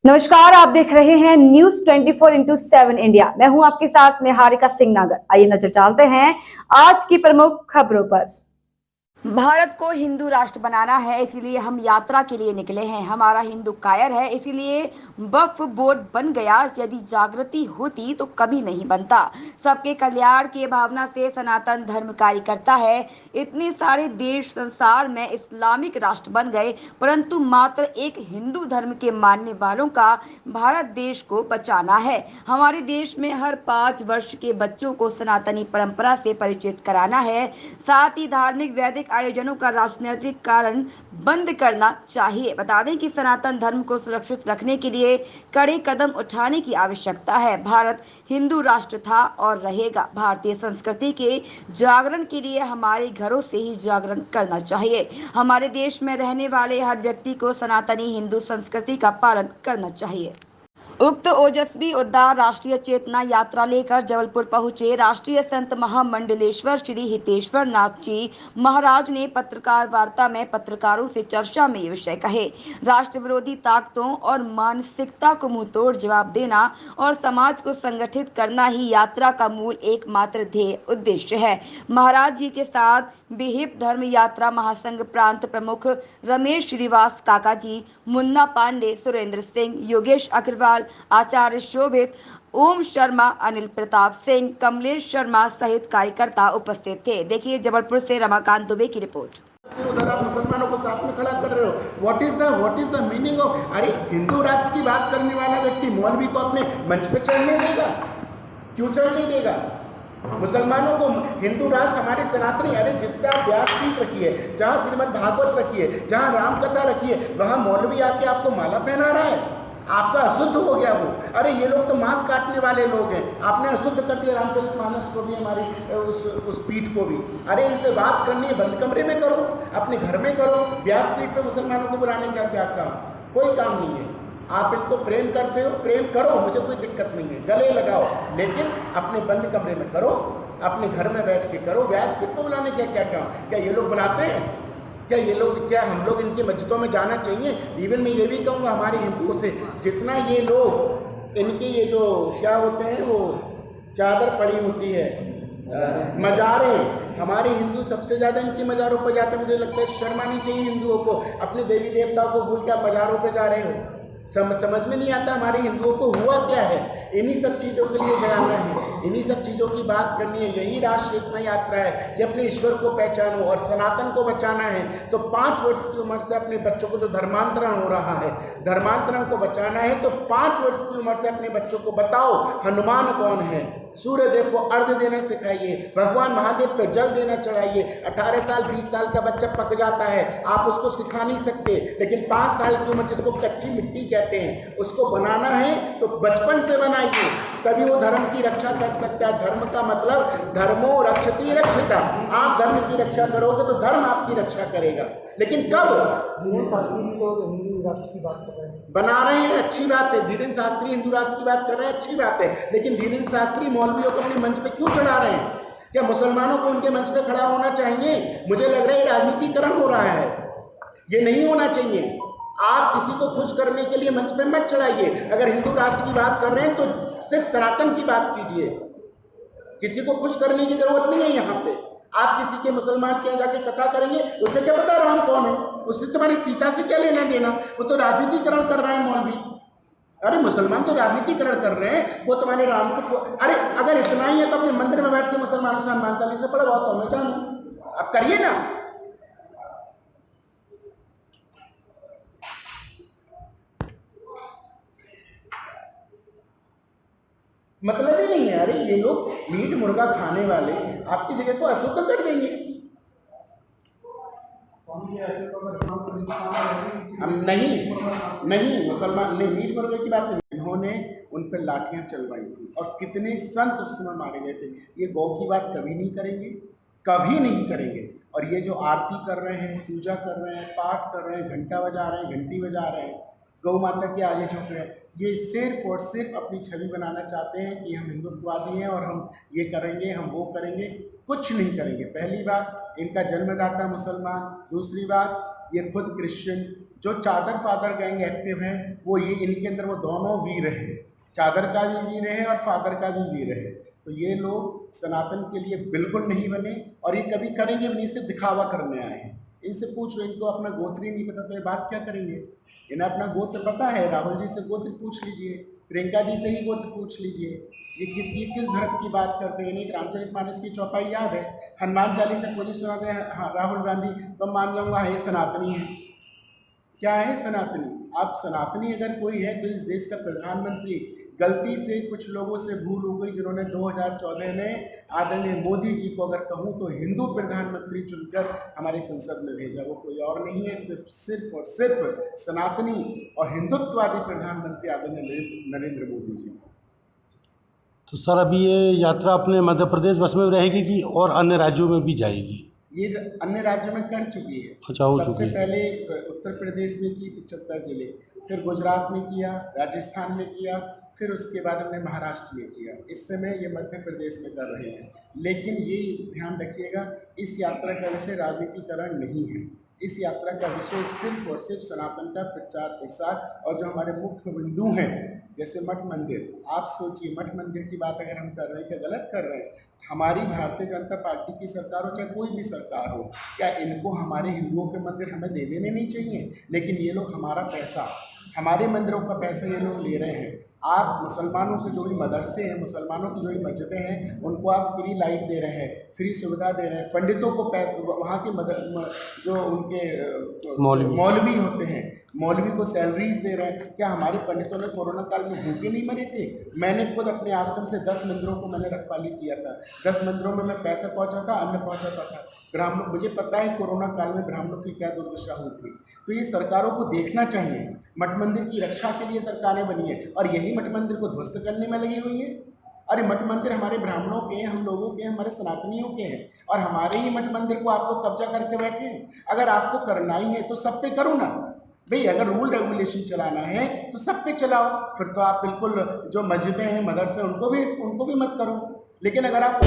नमस्कार, आप देख रहे हैं न्यूज 24/7 इंडिया। मैं हूं आपके साथ निहारिका सिंह नागर। आइए नजर डालते हैं आज की प्रमुख खबरों पर। भारत को हिंदू राष्ट्र बनाना है, इसीलिए हम यात्रा के लिए निकले हैं। हमारा हिंदू कायर है, इसीलिए वक्फ बोर्ड बन गया। यदि जागृति होती तो कभी नहीं बनता। सबके कल्याण की भावना से सनातन धर्म कार्य करता है। इतने सारे देश संसार में इस्लामिक राष्ट्र बन गए, परंतु मात्र एक हिंदू धर्म के मानने वालों का भारत देश को बचाना है। हमारे देश में हर 5 वर्ष के बच्चों को सनातनी परंपरा से परिचित कराना है। साथ ही धार्मिक वैदिक आयोजनों का राजनीतिक कारण बंद करना चाहिए। बता दें कि सनातन धर्म को सुरक्षित रखने के लिए कड़े कदम उठाने की आवश्यकता है। भारत हिंदू राष्ट्र था और रहेगा। भारतीय संस्कृति के जागरण के लिए हमारे घरों से ही जागरण करना चाहिए। हमारे देश में रहने वाले हर व्यक्ति को सनातनी हिंदू संस्कृति का पालन करना चाहिए। उक्त ओजस्वी उद्धार राष्ट्रीय चेतना यात्रा लेकर जबलपुर पहुंचे राष्ट्रीय संत महामंडलेश्वर श्री हितेश्वर नाथ जी महाराज ने पत्रकार वार्ता में पत्रकारों से चर्चा में ये विषय कहे। राष्ट्र विरोधी ताकतों और मानसिकता को मुंहतोड़ जवाब देना और समाज को संगठित करना ही यात्रा का मूल एकमात्र ध्येय उद्देश्य है। महाराज जी के साथ विहिप धर्म यात्रा महासंघ प्रांत प्रमुख रमेश श्रीवास काका जी, मुन्ना पांडे, सुरेंद्र सिंह, योगेश अग्रवाल, आचार्य शोभित, ओम शर्मा, अनिल प्रताप सिंह, कमलेश शर्मा सहित कार्यकर्ता उपस्थित थे। देखिए जबलपुर से रमाकांत दुबे की रिपोर्ट। उधर आप मुसलमानों को साथ में खड़ा कर रहे हो। What is the meaning of, अरे हिंदू राष्ट्र की बात करने वाला व्यक्ति मौलवी को अपने मंच पे चढ़ने देगा? क्यों चढ़ने देगा? मुसलमानों को हिंदू राष्ट्र हमारे सनातनी, अरे जिस पे आप व्यासपीठ रखिए, जहाँ श्रीमद् भागवत रखिए, जहाँ रामकथा रखिए, वहाँ मौलवी आके आपको माला पहना रहा है। आपका अशुद्ध हो गया वो। अरे ये लोग तो मांस काटने वाले लोग हैं, आपने अशुद्ध कर दिया रामचरितमानस को भी, हमारी उस पीठ को भी। अरे इनसे बात करनी है बंद कमरे में करो, अपने घर में करो। व्यासपीठ पे मुसलमानों को बुलाने का क्या काम? कोई काम नहीं है। आप इनको प्रेम करते हो, प्रेम करो, मुझे कोई दिक्कत नहीं है, गले लगाओ, लेकिन अपने बंद कमरे में करो, अपने घर में बैठ के करो। व्यासपीठ पे बुलाने का क्या काम? क्या ये लोग बुलाते हैं? क्या हम लोग इनकी मस्जिदों में जाना चाहिए? इवन मैं ये भी कहूँगा हमारे हिंदुओं से, जितना ये लोग इनके ये जो क्या होते हैं वो चादर पड़ी होती है, मज़ारे, हमारे हिंदू सबसे ज़्यादा इनके मज़ारों पर जाते हैं। मुझे लगता है शर्म आनी चाहिए हिंदुओं को। अपने देवी देवताओं को भूल के आप मज़ारों पर जा रहे हो। समझ में नहीं आता हमारे हिंदुओं को हुआ क्या है। इन्हीं सब चीज़ों के लिए जाना है, इन्हीं सब चीज़ों की बात करनी है। यही राष्ट्रीय चेतना यात्रा है कि अपने ईश्वर को पहचानो और सनातन को बचाना है। तो 5 वर्ष की उम्र से अपने बच्चों को, जो धर्मांतरण हो रहा है, धर्मांतरण को बचाना है, तो 5 वर्ष की उम्र से अपने बच्चों को बताओ हनुमान कौन है, सूर्यदेव को अर्घ्य देना सिखाइए, भगवान महादेव पे जल देना चढ़ाइए। 18 साल 20 साल का बच्चा पक जाता है, आप उसको सिखा नहीं सकते, लेकिन 5 साल की उम्र, जिसको कच्ची मिट्टी कहते हैं, उसको बनाना है तो बचपन से बनाइए, तभी वो धर्म की रक्षा कर सकता है। धर्म का मतलब धर्मो रक्षति रक्षिता। आप धर्म की रक्षा करोगे तो धर्म आपकी रक्षा करेगा। लेकिन कब? धीरेन्द्र शास्त्री भी तो हिंदू राष्ट्र की बात कर रहे हैं, बना रहे हैं, अच्छी बात है। धीरेन्द्र शास्त्री हिंदू राष्ट्र की बात कर रहे हैं, अच्छी बात है। लेकिन धीरेन्द्र शास्त्री मौलवियों को अपने मंच पे क्यों चढ़ा रहे हैं? क्या मुसलमानों को उनके मंच पे खड़ा होना चाहिए? मुझे लग रहा है राजनीतिकरण हो रहा है, ये नहीं होना चाहिए। आप किसी को खुश करने के लिए मंच पे मत चढ़ाइए। अगर हिंदू राष्ट्र की बात कर रहे हैं तो सिर्फ सनातन की बात कीजिए, किसी को खुश करने की जरूरत नहीं है। यहाँ पे आप किसी के मुसलमान के यहाँ जाके कथा करेंगे, उसे क्या पता राम कौन है? उससे तुम्हारी सीता से क्या लेना देना? वो तो राजनीतिकरण कर रहा है मौलवी। अरे मुसलमान तो राजनीतिकरण कर रहे हैं, वो तुम्हारे राम को, अरे अगर इतना ही है तो अपने मंदिर में बैठ के मुसलमानों से हनुमान चालीसा पढ़वाओ, तो मैं जानू, आप करिए ना। मतलब ही नहीं है। अरे ये लोग मीट मुर्गा खाने वाले आपकी जगह को अशुद्ध कर देंगे। हम नहीं मुसलमान ने मीट मुर्गे की बात नहीं, इन्होंने उन पर लाठियां चलवाई थी और कितने संत उस समय मारे गए थे। ये गौ की बात कभी नहीं करेंगे, कभी नहीं करेंगे। और ये जो आरती कर रहे हैं, पूजा कर रहे हैं, पाठ कर रहे हैं, घंटा बजा रहे हैं, घंटी बजा रहे हैं, गौ माता के आगे झुक रहे हैं, ये सिर्फ और सिर्फ अपनी छवि बनाना चाहते हैं कि हम हिंदुत्ववादी हैं और हम ये करेंगे, हम वो करेंगे। कुछ नहीं करेंगे। पहली बात, इनका जन्मदाता मुसलमान। दूसरी बात, ये खुद क्रिश्चियन, जो चादर फादर गैंग एक्टिव हैं, वो ये इनके अंदर वो दोनों वीर हैं, चादर का भी वीर है और फादर का भी वीर है। तो ये लोग सनातन के लिए बिल्कुल नहीं बने और ये कभी करेंगे भी नहीं, सिर्फ दिखावा करने आए हैं। इनसे पूछ लो, इनको अपना गोत्र ही नहीं पता तो ये बात क्या करेंगे? इन्हें अपना गोत्र पता है, राहुल जी से गोत्र पूछ लीजिए, प्रियंका जी से ही गोत्र पूछ लीजिए। ये किस धर्म की बात करते हैं? इन्हें रामचरितमानस की चौपाई याद है, हनुमान चालीसा पूरी सुना दे हाँ राहुल गांधी तो मान जाऊँगा ये सनातनी है। क्या है सनातनी? आप सनातनी अगर कोई है तो इस देश का प्रधानमंत्री, गलती से कुछ लोगों से भूल हो गई जिन्होंने 2014 में आदरणीय मोदी जी को अगर कहूँ तो हिंदू प्रधानमंत्री चुनकर हमारी संसद में भेजा, वो कोई और नहीं है, सिर्फ और सिर्फ सनातनी और हिंदुत्ववादी प्रधानमंत्री आदरणीय नरेंद्र मोदी जी। तो सर अभी ये यात्रा अपने मध्य प्रदेश बस में रहेगी कि और अन्य राज्यों में भी जाएगी? ये अन्य राज्यों में कर चुकी है। अच्छा, हो सबसे चुकी है। पहले उत्तर प्रदेश में की 75 जिले, फिर गुजरात में किया, राजस्थान में किया, फिर उसके बाद हमने महाराष्ट्र में किया। इस समय ये मध्य प्रदेश में कर रहे हैं। लेकिन ये ध्यान रखिएगा, इस यात्रा का विषय राजनीतिकरण नहीं है। इस यात्रा का विषय सिर्फ और सिर्फ सनातन का प्रचार प्रसार और जो हमारे मुख्य बिंदु हैं जैसे मठ मंदिर। आप सोचिए, मठ मंदिर की बात अगर हम कर रहे हैं, क्या गलत कर रहे हैं? हमारी भारतीय जनता पार्टी की सरकार हो चाहे कोई भी सरकार हो, क्या इनको हमारे हिंदुओं के मंदिर हमें दे देने नहीं चाहिए? लेकिन ये लोग हमारा पैसा, हमारे मंदिरों का पैसा ये लोग ले रहे हैं। आप मुसलमानों के जो भी मदरसे हैं, मुसलमानों की जो भी मस्जिदें हैं, उनको आप फ्री लाइट दे रहे हैं, फ्री सुविधा दे रहे हैं, पंडितों को पैसे, वहाँ के जो उनके मौलवी होते हैं, मौलवी को सैलरीज दे रहे हैं। क्या हमारे पंडितों ने कोरोना काल में भूखे नहीं मरे थे? मैंने खुद अपने आश्रम से 10 मंदिरों को मैंने रखवाली किया था। 10 मंदिरों में मैं पैसा पहुँचाता, अन्न पहुँचाता था। ब्राह्मण, मुझे पता है कोरोना काल में ब्राह्मणों की क्या दुर्दशा हुई थी। तो ये सरकारों को देखना चाहिए। मठ मंदिर की रक्षा के लिए सरकारें बनी है और यही मठ मंदिर को ध्वस्त करने में लगी हुई है। अरे मठ मंदिर हमारे ब्राह्मणों के हैं, हम लोगों के हैं, हमारे सनातनियों के हैं और हमारे ही मठ मंदिर को आप लोग कब्जा करके बैठे हैं। अगर आपको करना ही है तो सब पे करो ना भाई। अगर रूल रेगुलेशन चलाना है तो सब पे चलाओ। फिर तो आप बिल्कुल जो मस्जिदें हैं, मदरसे, उनको भी मत करो। लेकिन अगर आप